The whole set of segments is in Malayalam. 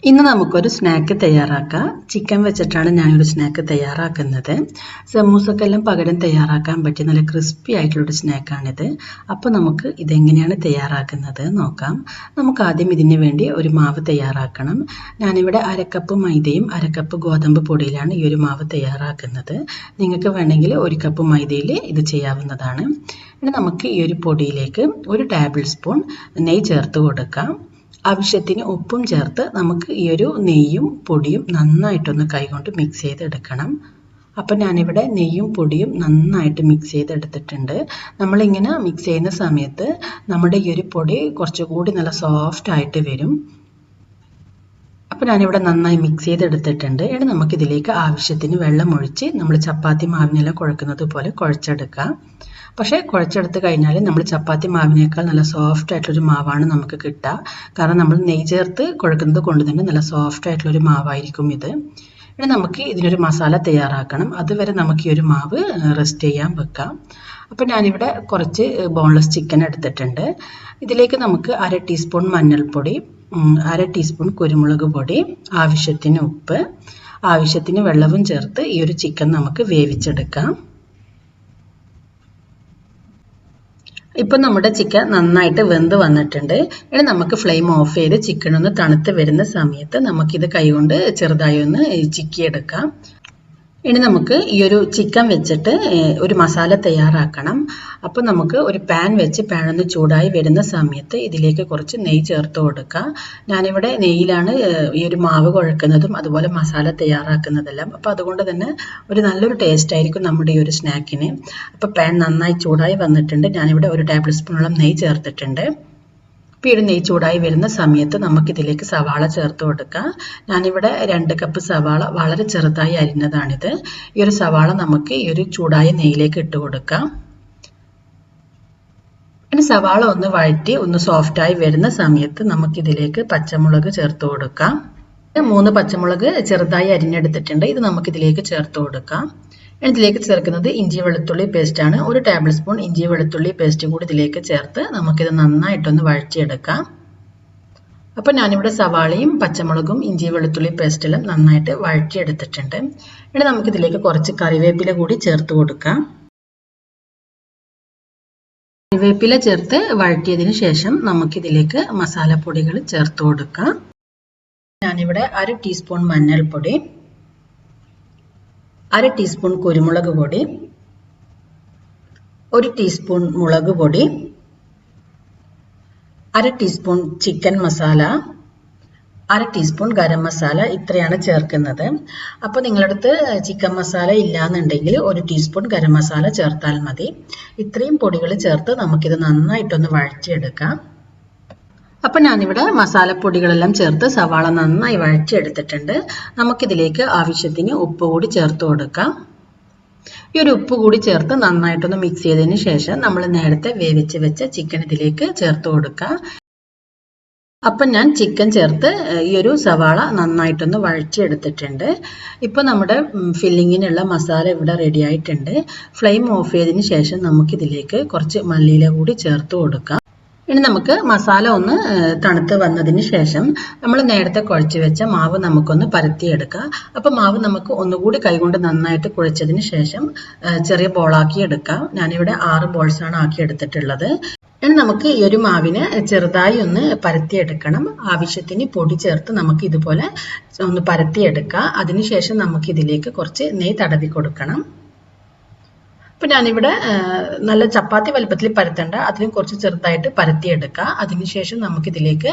ഇന്ന് നമുക്കൊരു സ്നാക്ക് തയ്യാറാക്കാം. ചിക്കൻ വെച്ചിട്ടാണ് ഞാനൊരു സ്നാക്ക് തയ്യാറാക്കുന്നത്. സമൂസക്കെല്ലാം പകരം തയ്യാറാക്കാൻ പറ്റിയ നല്ല ക്രിസ്പി ആയിട്ടുള്ളൊരു സ്നാക്കാണിത്. അപ്പോൾ നമുക്ക് ഇതെങ്ങനെയാണ് തയ്യാറാക്കുന്നത് നോക്കാം. നമുക്ക് ആദ്യം ഇതിന് വേണ്ടി ഒരു മാവ് തയ്യാറാക്കണം. ഞാനിവിടെ അരക്കപ്പ് മൈദയും അരക്കപ്പ് ഗോതമ്പ് പൊടിയിലാണ് ഈ ഒരു മാവ് തയ്യാറാക്കുന്നത്. നിങ്ങൾക്ക് വേണമെങ്കിൽ ഒരു കപ്പ് മൈദയിൽ ഇത് ചെയ്യാവുന്നതാണ്. ഇനി നമുക്ക് ഈ ഒരു പൊടിയിലേക്ക് ഒരു ടേബിൾ സ്പൂൺ നെയ്യ് ചേർത്ത് കൊടുക്കാം. ആവശ്യത്തിന് ഉപ്പും ചേർത്ത് നമുക്ക് ഈ ഒരു നെയ്യും പൊടിയും നന്നായിട്ടൊന്ന് കൈകൊണ്ട് മിക്സ് ചെയ്തെടുക്കണം. അപ്പം ഞാനിവിടെ നെയ്യും പൊടിയും നന്നായിട്ട് മിക്സ് ചെയ്തെടുത്തിട്ടുണ്ട്. നമ്മളിങ്ങനെ മിക്സ് ചെയ്യുന്ന സമയത്ത് നമ്മുടെ ഈ ഒരു പൊടി കുറച്ചുകൂടി നല്ല സോഫ്റ്റ് ആയിട്ട് വരും. അപ്പോൾ ഞാനിവിടെ നന്നായി മിക്സ് ചെയ്തെടുത്തിട്ടുണ്ട്. ഇനി നമുക്കിതിലേക്ക് ആവശ്യത്തിന് വെള്ളം ഒഴിച്ച് നമ്മൾ ചപ്പാത്തി മാവിനെല്ലാം കുഴക്കുന്നത് പോലെ കുഴച്ചെടുക്കാം. പക്ഷേ കുഴച്ചെടുത്ത് കഴിഞ്ഞാൽ നമ്മൾ ചപ്പാത്തി മാവിനേക്കാൾ നല്ല സോഫ്റ്റ് ആയിട്ടുള്ളൊരു മാവാണ് നമുക്ക് കിട്ടുക. കാരണം നമ്മൾ നെയ്യ് ചേർത്ത് കുഴക്കുന്നത് കൊണ്ട് തന്നെ നല്ല സോഫ്റ്റ് ആയിട്ടുള്ളൊരു മാവായിരിക്കും ഇത്. ഇനി നമുക്ക് ഇതിനൊരു മസാല തയ്യാറാക്കണം. അതുവരെ നമുക്ക് ഈ ഒരു മാവ് റെസ്റ്റ് ചെയ്യാൻ വെക്കാം. അപ്പോൾ ഞാനിവിടെ കുറച്ച് ബോൺലെസ് ചിക്കൻ എടുത്തിട്ടുണ്ട്. ഇതിലേക്ക് നമുക്ക് 1/2 ടീസ്പൂൺ മഞ്ഞൾപ്പൊടി, 1/2 ടീസ്പൂൺ കുരുമുളക് പൊടി, ആവശ്യത്തിന് ഉപ്പ്, ആവശ്യത്തിന് വെള്ളവും ചേർത്ത് ഈ ഒരു ചിക്കൻ നമുക്ക് വേവിച്ചെടുക്കാം. ഇപ്പം നമ്മുടെ ചിക്കൻ നന്നായിട്ട് വെന്ത് വന്നിട്ടുണ്ട്. ഇനി നമുക്ക് ഫ്ലെയിം ഓഫ് ചെയ്ത് ചിക്കൻ ഒന്ന് തണുത്ത് വരുന്ന സമയത്ത് നമുക്കിത് കൈകൊണ്ട് ചെറുതായി ഒന്ന് ചിക്കിയെടുക്കാം. ഇനി നമുക്ക് ഈ ഒരു ചിക്കൻ വെച്ചിട്ട് ഒരു മസാല തയ്യാറാക്കണം. അപ്പോൾ നമുക്ക് ഒരു പാൻ വെച്ച് പാൻ ഒന്ന് ചൂടായി വരുന്ന സമയത്ത് ഇതിലേക്ക് കുറച്ച് നെയ്യ് ചേർത്ത് കൊടുക്കുക. ഞാനിവിടെ നെയ്യിലാണ് ഈ ഒരു മാവ് കുഴക്കുന്നതും അതുപോലെ മസാല തയ്യാറാക്കുന്നതെല്ലാം. അപ്പോൾ അതുകൊണ്ട് തന്നെ ഒരു നല്ലൊരു ടേസ്റ്റ് ആയിരിക്കും നമ്മുടെ ഈ ഒരു സ്നാക്കിന്. അപ്പോൾ പാൻ നന്നായി ചൂടായി വന്നിട്ടുണ്ട്. ഞാനിവിടെ ഒരു ടേബിൾ സ്പൂണോളം നെയ്യ് ചേർത്തിട്ടുണ്ട്. ഇപ്പോൾ ഈ നെയ്യ് ചൂടായി വരുന്ന സമയത്ത് നമുക്കിതിലേക്ക് സവാള ചേർത്ത് കൊടുക്കാം. ഞാനിവിടെ 2 കപ്പ് സവാള വളരെ ചെറുതായി അരിഞ്ഞതാണിത്. ഈ ഒരു സവാള നമുക്ക് ഈ ഒരു ചൂടായ നെയ്യിലേക്ക് ഇട്ട് കൊടുക്കാം. ഇനി സവാള ഒന്ന് വഴറ്റി ഒന്ന് സോഫ്റ്റായി വരുന്ന സമയത്ത് നമുക്കിതിലേക്ക് പച്ചമുളക് ചേർത്ത് കൊടുക്കാം. 3 പച്ചമുളക് ചെറുതായി അരിഞ്ഞെടുത്തിട്ടുണ്ട്. ഇത് നമുക്കിതിലേക്ക് ചേർത്ത് കൊടുക്കാം. ഇതിലേക്ക് ചേർക്കുന്നത് ഇഞ്ചി വെളുത്തുള്ളി പേസ്റ്റാണ്. 1 ടേബിൾ സ്പൂൺ ഇഞ്ചി വെളുത്തുള്ളി പേസ്റ്റ് കൂടി ഇതിലേക്ക് ചേർത്ത് നമുക്കിത് നന്നായിട്ടൊന്ന് വഴറ്റിയെടുക്കാം. അപ്പോൾ ഞാനിവിടെ സവാളയും പച്ചമുളകും ഇഞ്ചി വെളുത്തുള്ളി പേസ്റ്റെല്ലാം നന്നായിട്ട് വഴറ്റിയെടുത്തിട്ടുണ്ട്. ഇനി നമുക്കിതിലേക്ക് കുറച്ച് കറിവേപ്പില കൂടി ചേർത്ത് കൊടുക്കാം. കറിവേപ്പില ചേർത്ത് വഴറ്റിയതിന് ശേഷം നമുക്കിതിലേക്ക് മസാലപ്പൊടികൾ ചേർത്ത് കൊടുക്കാം. ഞാനിവിടെ 1/2 ടീസ്പൂൺ മഞ്ഞൾപ്പൊടി, 1/2 ടീസ്പൂൺ കുരുമുളക് പൊടി, 1 ടീസ്പൂൺ മുളക് പൊടി, 1/2 teaspoon chicken masala, 1/2 teaspoon garam masala, ഇത്രയാണ് ചേർക്കുന്നത്. അപ്പോൾ നിങ്ങളുടെ അടുത്ത് ചിക്കൻ മസാല ഇല്ലാന്നുണ്ടെങ്കിൽ 1 ടീസ്പൂൺ ഗരം മസാല ചേർത്താൽ മതി. ഇത്രയും പൊടികൾ ചേർത്ത് നമുക്കിത് നന്നായിട്ടൊന്ന് വഴറ്റിയെടുക്കാം. അപ്പോൾ ഞാനിവിടെ മസാലപ്പൊടികളെല്ലാം ചേർത്ത് സവാള നന്നായി വഴറ്റിയെടുത്തിട്ടുണ്ട്. നമുക്കിതിലേക്ക് ആവശ്യത്തിന് ഉപ്പ് കൂടി ചേർത്ത് കൊടുക്കാം. ഈ ഒരു ഉപ്പ് കൂടി ചേർത്ത് നന്നായിട്ടൊന്ന് മിക്സ് ചെയ്തതിന് ശേഷം നമ്മൾ നേരത്തെ വേവിച്ച് വെച്ച ചിക്കൻ ഇതിലേക്ക് ചേർത്ത് കൊടുക്കാം. അപ്പം ഞാൻ ചിക്കൻ ചേർത്ത് ഈ ഒരു സവാള നന്നായിട്ടൊന്ന് വഴറ്റിയെടുത്തിട്ടുണ്ട്. ഇപ്പോൾ നമ്മുടെ ഫില്ലിങ്ങിനുള്ള മസാല ഇവിടെ റെഡി ആയിട്ടുണ്ട്. ഫ്ലെയിം ഓഫ് ചെയ്തതിന് ശേഷം നമുക്കിതിലേക്ക് കുറച്ച് മല്ലിയില കൂടി ചേർത്ത് കൊടുക്കാം. ഇനി നമുക്ക് മസാല ഒന്ന് തണുത്ത് വന്നതിന് ശേഷം നമ്മൾ നേരത്തെ കുഴച്ച് വെച്ച മാവ് നമുക്കൊന്ന് പരത്തിയെടുക്കാം. അപ്പോൾ മാവ് നമുക്ക് ഒന്നുകൂടി കൈകൊണ്ട് നന്നായിട്ട് കുഴച്ചതിന് ശേഷം ചെറിയ ബോളാക്കി എടുക്കാം. ഞാനിവിടെ 6 ബോൾസാണ് ആക്കി എടുത്തിട്ടുള്ളത്. ഇനി നമുക്ക് ഈ ഒരു മാവിനെ ചെറുതായി ഒന്ന് പരത്തിയെടുക്കണം. ആവശ്യത്തിന് പൊടി ചേർത്ത് നമുക്ക് ഇതുപോലെ ഒന്ന് പരത്തിയെടുക്കാം. അതിനുശേഷം നമുക്ക് ഇതിലേക്ക് കുറച്ച് നെയ്യ് തടവി കൊടുക്കണം. അപ്പോൾ ഞാനിവിടെ നല്ല ചപ്പാത്തി വലുപ്പത്തിൽ പരത്തണ്ട, അതിനും കുറച്ച് ചെറുതായിട്ട് പരത്തിയെടുക്കുക. അതിനുശേഷം നമുക്കിതിലേക്ക്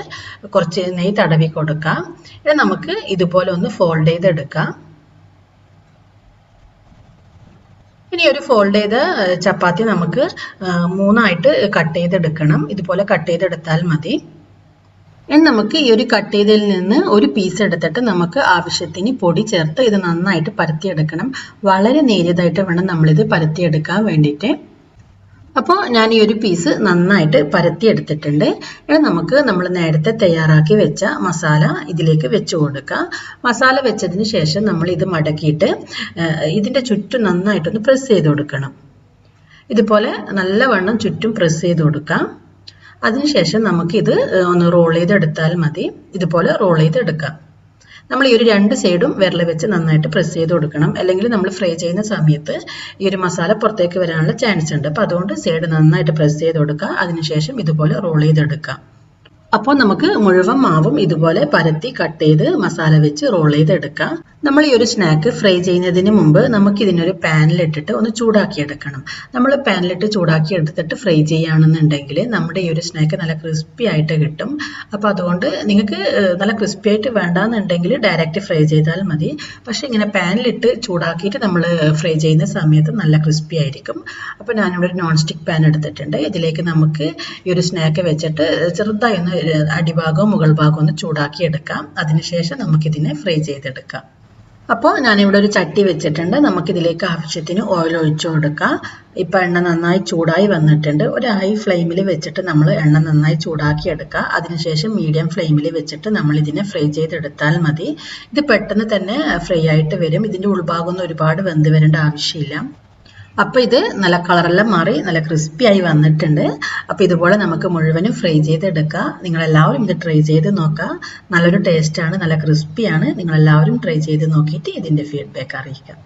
കുറച്ച് നെയ്യ് തടവി കൊടുക്കാം. ഇനി നമുക്ക് ഇതുപോലെ ഒന്ന് ഫോൾഡ് ചെയ്തെടുക്കാം. ഇനി ഒരു ഫോൾഡ് ചെയ്ത ചപ്പാത്തി നമുക്ക് 3ആയിട്ട് കട്ട് ചെയ്തെടുക്കണം. ഇതുപോലെ കട്ട് ചെയ്തെടുത്താൽ മതി. ഇനി നമുക്ക് ഈ ഒരു കട്ട് ചെയ്തതിൽ നിന്ന് ഒരു പീസ് എടുത്തിട്ട് നമുക്ക് ആവശ്യത്തിന് പൊടി ചേർത്ത് ഇത് നന്നായിട്ട് പരത്തിയെടുക്കണം. വളരെ നേരിയതായിട്ട് വേണം നമ്മളിത് പരത്തിയെടുക്കാൻ വേണ്ടിയിട്ട്. അപ്പോൾ ഞാൻ ഈ ഒരു പീസ് നന്നായിട്ട് പരത്തിയെടുത്തിട്ടുണ്ട്. ഇനി നമുക്ക് നമ്മൾ നേരത്തെ തയ്യാറാക്കി വെച്ച മസാല ഇതിലേക്ക് വെച്ച് കൊടുക്കാം. മസാല വെച്ചതിന് ശേഷം നമ്മൾ ഇത് മടക്കിയിട്ട് ഇതിൻ്റെ ചുറ്റും നന്നായിട്ടൊന്ന് പ്രസ് ചെയ്ത് കൊടുക്കണം. ഇതുപോലെ നല്ലവണ്ണം ചുറ്റും പ്രസ് ചെയ്ത് കൊടുക്കാം. അതിനുശേഷം നമുക്കിത് ഒന്ന് റോൾ ചെയ്തെടുത്താൽ മതി. ഇതുപോലെ റോൾ ചെയ്തെടുക്കാം. നമ്മൾ ഈ ഒരു രണ്ട് സൈഡും വിരൽ വെച്ച് നന്നായിട്ട് പ്രസ് ചെയ്ത് കൊടുക്കണം. അല്ലെങ്കിൽ നമ്മൾ ഫ്രൈ ചെയ്യുന്ന സമയത്ത് ഈ ഒരു മസാല പുറത്തേക്ക് വരാനുള്ള ചാൻസ് ഉണ്ട്. അപ്പോൾ അതുകൊണ്ട് സൈഡ് നന്നായിട്ട് പ്രസ് ചെയ്ത് കൊടുക്കുക. അതിനുശേഷം ഇതുപോലെ റോൾ ചെയ്തെടുക്കുക. അപ്പോൾ നമുക്ക് മുഴുവൻ മാവും ഇതുപോലെ പരത്തി കട്ട് ചെയ്ത് മസാല വെച്ച് റോൾ ചെയ്തെടുക്കാം. നമ്മൾ ഈ ഒരു സ്നാക്ക് ഫ്രൈ ചെയ്യുന്നതിന് മുമ്പ് നമുക്ക് ഇതിനൊരു പാനിലിട്ടിട്ട് ഒന്ന് ചൂടാക്കി എടുക്കണം. നമ്മൾ പാനിലിട്ട് ചൂടാക്കി എടുത്തിട്ട് ഫ്രൈ ചെയ്യുകയാണെന്നുണ്ടെങ്കിൽ നമ്മുടെ ഈ ഒരു സ്നാക്ക് നല്ല ക്രിസ്പി ആയിട്ട് കിട്ടും. അപ്പോൾ അതുകൊണ്ട് നിങ്ങൾക്ക് നല്ല ക്രിസ്പി ആയിട്ട് വേണ്ടാന്നുണ്ടെങ്കിൽ ഡയറക്റ്റ് ഫ്രൈ ചെയ്താൽ മതി. പക്ഷേ ഇങ്ങനെ പാനിലിട്ട് ചൂടാക്കിയിട്ട് നമ്മൾ ഫ്രൈ ചെയ്യുന്ന സമയത്ത് നല്ല ക്രിസ്പി ആയിരിക്കും. അപ്പോൾ ഞാനിവിടെ ഒരു നോൺ സ്റ്റിക്ക് പാൻ എടുത്തിട്ടുണ്ട്. ഇതിലേക്ക് നമുക്ക് ഈ ഒരു സ്നാക്ക് വെച്ചിട്ട് ചെറുതായി ഒന്ന് അടിഭാഗവും മുകൾ ഭാഗവും ഒന്ന് ചൂടാക്കി എടുക്കാം. അതിനുശേഷം നമുക്കിതിനെ ഫ്രൈ ചെയ്തെടുക്കാം. അപ്പോൾ ഞാനിവിടെ ഒരു ചട്ടി വെച്ചിട്ടുണ്ട്. നമുക്കിതിലേക്ക് ആവശ്യത്തിന് ഓയിൽ ഒഴിച്ചു കൊടുക്കാം. ഇപ്പോൾ എണ്ണ നന്നായി ചൂടായി വന്നിട്ടുണ്ട്. ഒരു ഹൈ ഫ്ലെയിമിൽ വെച്ചിട്ട് നമ്മൾ എണ്ണ നന്നായി ചൂടാക്കി എടുക്കുക. അതിനുശേഷം മീഡിയം ഫ്ലെയിമിൽ വെച്ചിട്ട് നമ്മൾ ഇതിനെ ഫ്രൈ ചെയ്തെടുത്താൽ മതി. ഇത് പെട്ടെന്ന് തന്നെ ഫ്രൈ ആയിട്ട് വരും. ഇതിൻ്റെ ഉൾഭാഗമൊന്നും ഒരുപാട് വെന്ത് വരേണ്ട ആവശ്യമില്ല. അപ്പോൾ ഇത് നല്ല കളറെല്ലാം മാറി നല്ല ക്രിസ്പി ആയി വന്നിട്ടുണ്ട്. അപ്പോൾ ഇതുപോലെ നമുക്ക് മുഴുവനും ഫ്രൈ ചെയ്തെടുക്കുക. നിങ്ങളെല്ലാവരും ഇത് ട്രൈ ചെയ്ത് നോക്കുക. നല്ലൊരു ടേസ്റ്റാണ്, നല്ല ക്രിസ്പിയാണ്. നിങ്ങളെല്ലാവരും ട്രൈ ചെയ്ത് നോക്കിയിട്ട് ഇതിൻ്റെ ഫീഡ്ബാക്ക് അറിയിക്കുക.